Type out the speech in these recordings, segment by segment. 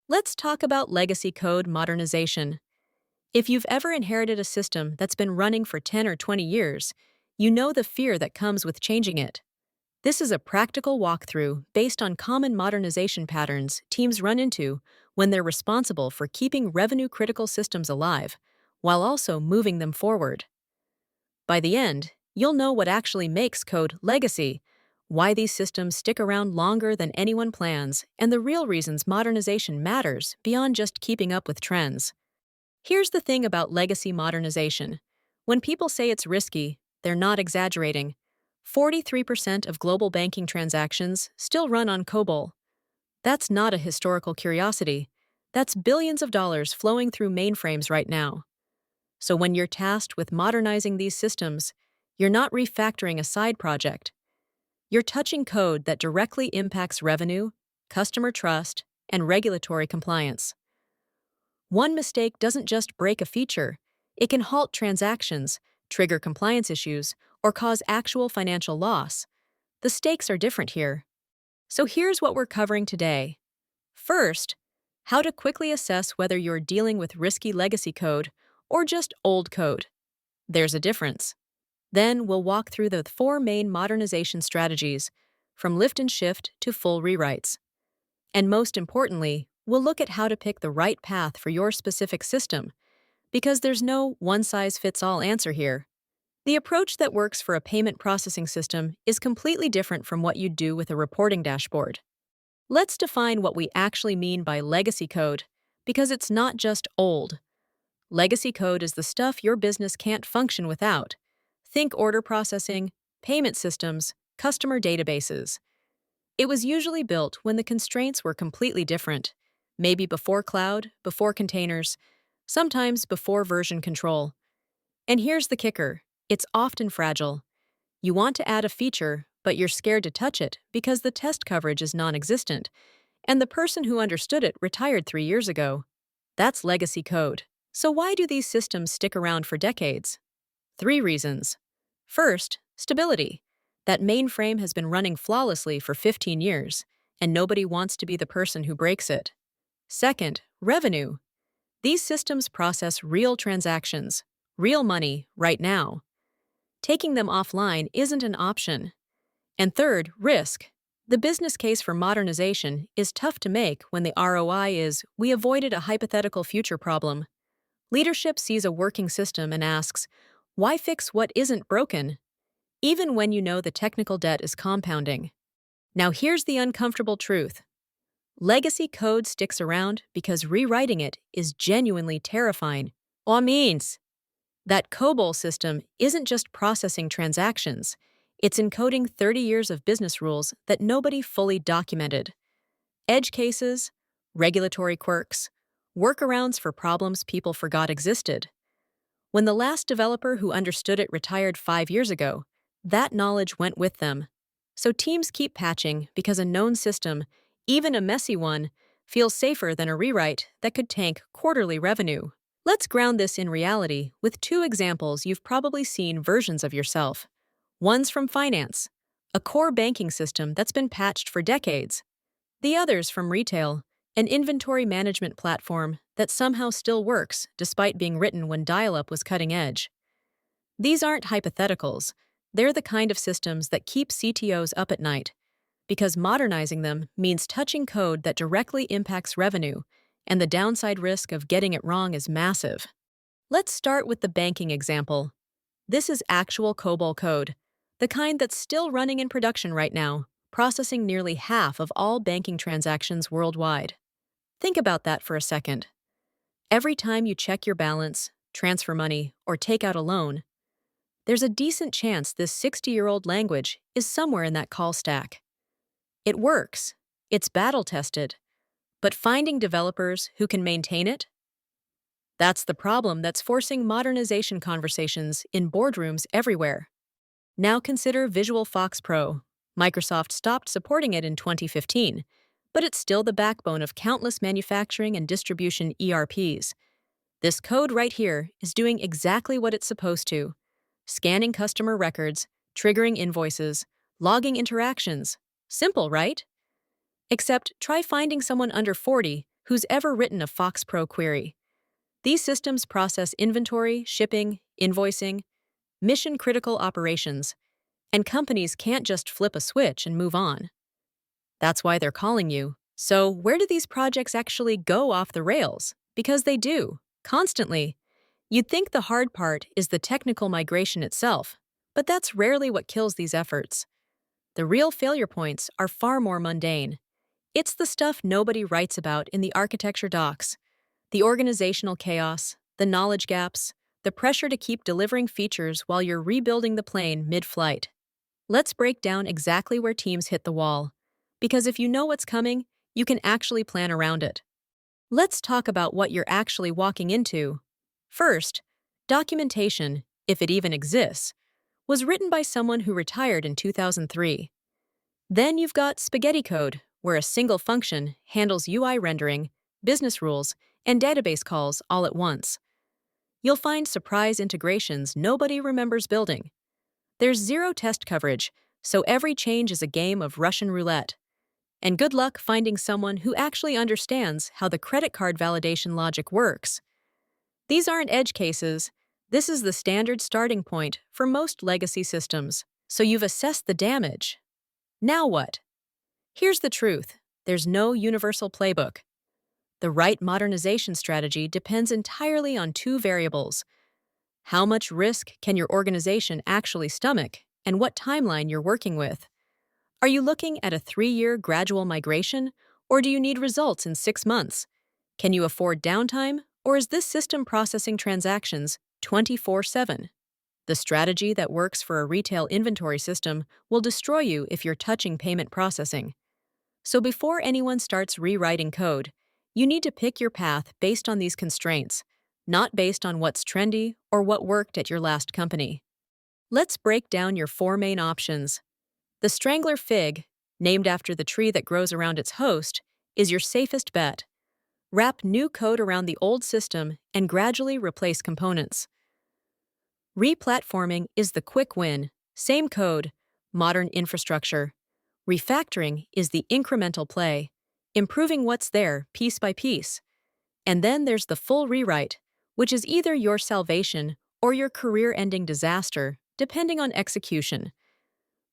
Let's talk about legacy code modernization. If you've ever inherited a system that's been running for 10 or 20 years, you know the fear that comes with changing it. This is a practical walkthrough based on common modernization patterns teams run into when they're responsible for keeping revenue-critical systems alive, while also moving them forward. By the end, you'll know what actually makes code legacy, why these systems stick around longer than anyone plans, and the real reasons modernization matters beyond just keeping up with trends. Here's the thing about legacy modernization. When people say it's risky, they're not exaggerating. 43% of global banking transactions still run on COBOL. That's not a historical curiosity. That's billions of dollars flowing through mainframes right now. So when you're tasked with modernizing these systems, you're not refactoring a side project. You're touching code that directly impacts revenue, customer trust, and regulatory compliance. One mistake doesn't just break a feature, it can halt transactions, trigger compliance issues, or cause actual financial loss. The stakes are different here. So here's what we're covering today. First, how to quickly assess whether you're dealing with risky legacy code or just old code. There's a difference. Then we'll walk through the 4 main modernization strategies, from lift and shift to full rewrites. And most importantly, we'll look at how to pick the right path for your specific system, because there's no one-size-fits-all answer here. The approach that works for a payment processing system is completely different from what you'd do with a reporting dashboard. Let's define what we actually mean by legacy code, because it's not just old. Legacy code is the stuff your business can't function without. Think order processing, payment systems, customer databases. It was usually built when the constraints were completely different, maybe before cloud, before containers, sometimes before version control. And here's the kicker, it's often fragile. You want to add a feature, but you're scared to touch it because the test coverage is non-existent, and the person who understood it retired 3 years ago. That's legacy code. So why do these systems stick around for decades? 3 reasons. First, stability. That mainframe has been running flawlessly for 15 years, and nobody wants to be the person who breaks it. Second, revenue. These systems process real transactions, real money, right now. Taking them offline isn't an option. And third, risk. The business case for modernization is tough to make when the ROI is, we avoided a hypothetical future problem. Leadership sees a working system and asks, why fix what isn't broken? Even when you know the technical debt is compounding. Now here's the uncomfortable truth. Legacy code sticks around because rewriting it is genuinely terrifying. Or means that COBOL system isn't just processing transactions, it's encoding 30 years of business rules that nobody fully documented. Edge cases, regulatory quirks, workarounds for problems people forgot existed. When the last developer who understood it retired 5 years ago, that knowledge went with them. So teams keep patching because a known system, even a messy one, feels safer than a rewrite that could tank quarterly revenue. Let's ground this in reality with 2 examples you've probably seen versions of yourself. One's from finance, a core banking system that's been patched for decades. The other's from retail, an inventory management platform that somehow still works despite being written when dial-up was cutting edge. These aren't hypotheticals. They're the kind of systems that keep CTOs up at night, because modernizing them means touching code that directly impacts revenue, and the downside risk of getting it wrong is massive. Let's start with the banking example. This is actual COBOL code, the kind that's still running in production right now, processing nearly half of all banking transactions worldwide. Think about that for a second. Every time you check your balance, transfer money, or take out a loan, there's a decent chance this 60-year-old language is somewhere in that call stack. It works. It's battle-tested. But finding developers who can maintain it? That's the problem that's forcing modernization conversations in boardrooms everywhere. Now consider Visual FoxPro. Microsoft stopped supporting it in 2015, but it's still the backbone of countless manufacturing and distribution ERPs. This code right here is doing exactly what it's supposed to: scanning customer records, triggering invoices, logging interactions. Simple, right? Except try finding someone under 40 who's ever written a FoxPro query. These systems process inventory, shipping, invoicing, mission-critical operations, and companies can't just flip a switch and move on. That's why they're calling you. So, where do these projects actually go off the rails? Because they do, constantly. You'd think the hard part is the technical migration itself, but that's rarely what kills these efforts. The real failure points are far more mundane. It's the stuff nobody writes about in the architecture docs: the organizational chaos, the knowledge gaps, the pressure to keep delivering features while you're rebuilding the plane mid-flight. Let's break down exactly where teams hit the wall. Because if you know what's coming, you can actually plan around it. Let's talk about what you're actually walking into. First, documentation, if it even exists, was written by someone who retired in 2003. Then you've got spaghetti code, where a single function handles UI rendering, business rules, and database calls all at once. You'll find surprise integrations nobody remembers building. There's zero test coverage, so every change is a game of Russian roulette. And good luck finding someone who actually understands how the credit card validation logic works. These aren't edge cases. This is the standard starting point for most legacy systems. So you've assessed the damage. Now what? Here's the truth. There's no universal playbook. The right modernization strategy depends entirely on two variables: how much risk can your organization actually stomach, and what timeline you're working with. Are you looking at a 3-year gradual migration, or do you need results in 6 months? Can you afford downtime, or is this system processing transactions 24/7? The strategy that works for a retail inventory system will destroy you if you're touching payment processing. So before anyone starts rewriting code, you need to pick your path based on these constraints, not based on what's trendy or what worked at your last company. Let's break down your 4 main options. The Strangler Fig, named after the tree that grows around its host, is your safest bet. Wrap new code around the old system and gradually replace components. Replatforming is the quick win. Same code, modern infrastructure. Refactoring is the incremental play, improving what's there piece by piece. And then there's the full rewrite, which is either your salvation or your career-ending disaster, depending on execution.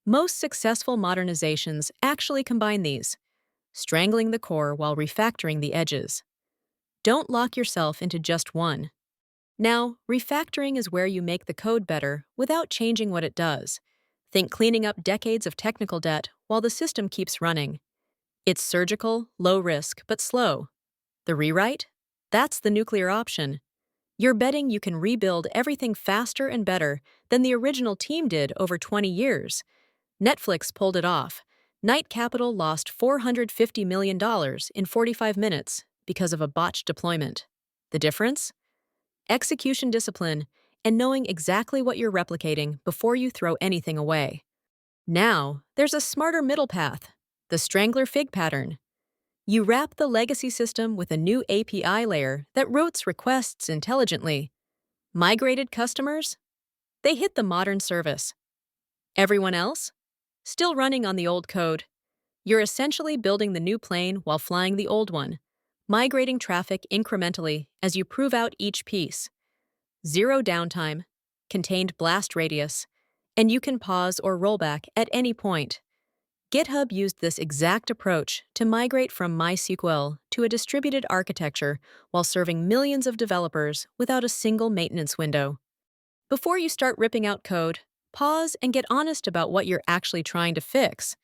Most successful modernizations actually combine these, strangling the core while refactoring the edges. Don't lock yourself into just one. Now, refactoring is where you make the code better without changing what it does. Think cleaning up decades of technical debt while the system keeps running. It's surgical, low risk, but slow. The rewrite? That's the nuclear option. You're betting you can rebuild everything faster and better than the original team did over 20 years. Netflix pulled it off. Knight Capital lost $450 million in 45 minutes because of a botched deployment. The difference? Execution discipline and knowing exactly what you're replicating before you throw anything away. Now, there's a smarter middle path, the Strangler Fig pattern. You wrap the legacy system with a new API layer that routes requests intelligently. Migrated customers? They hit the modern service. Everyone else? Still running on the old code. You're essentially building the new plane while flying the old one, migrating traffic incrementally as you prove out each piece. Zero downtime, contained blast radius, and you can pause or roll back at any point. GitHub used this exact approach to migrate from MySQL to a distributed architecture while serving millions of developers without a single maintenance window. Before you start ripping out code, pause and get honest about what you're actually trying to fix.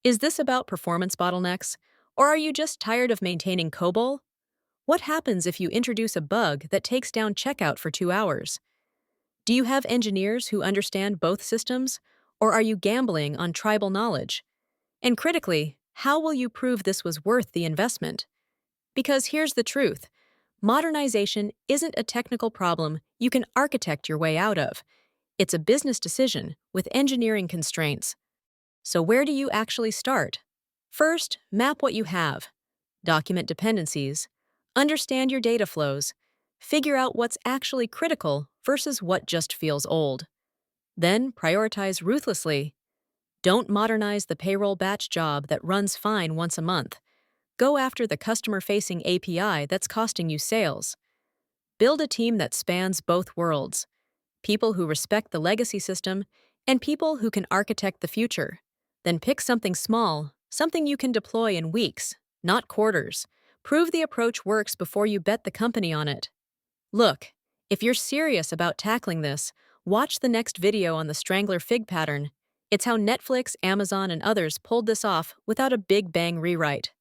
Is this about performance bottlenecks, or are you just tired of maintaining COBOL? What happens if you introduce a bug that takes down checkout for 2 hours? Do you have engineers who understand both systems, or are you gambling on tribal knowledge? And critically, how will you prove this was worth the investment? Because here's the truth: modernization isn't a technical problem you can architect your way out of. It's a business decision with engineering constraints. So where do you actually start? First, map what you have. Document dependencies. Understand your data flows. Figure out what's actually critical versus what just feels old. Then prioritize ruthlessly. Don't modernize the payroll batch job that runs fine once a month. Go after the customer-facing API that's costing you sales. Build a team that spans both worlds: people who respect the legacy system and people who can architect the future. Then pick something small, something you can deploy in weeks, not quarters. Prove the approach works before you bet the company on it. Look, if you're serious about tackling this, watch the next video on the Strangler Fig pattern. It's how Netflix, Amazon, and others pulled this off without a big bang rewrite.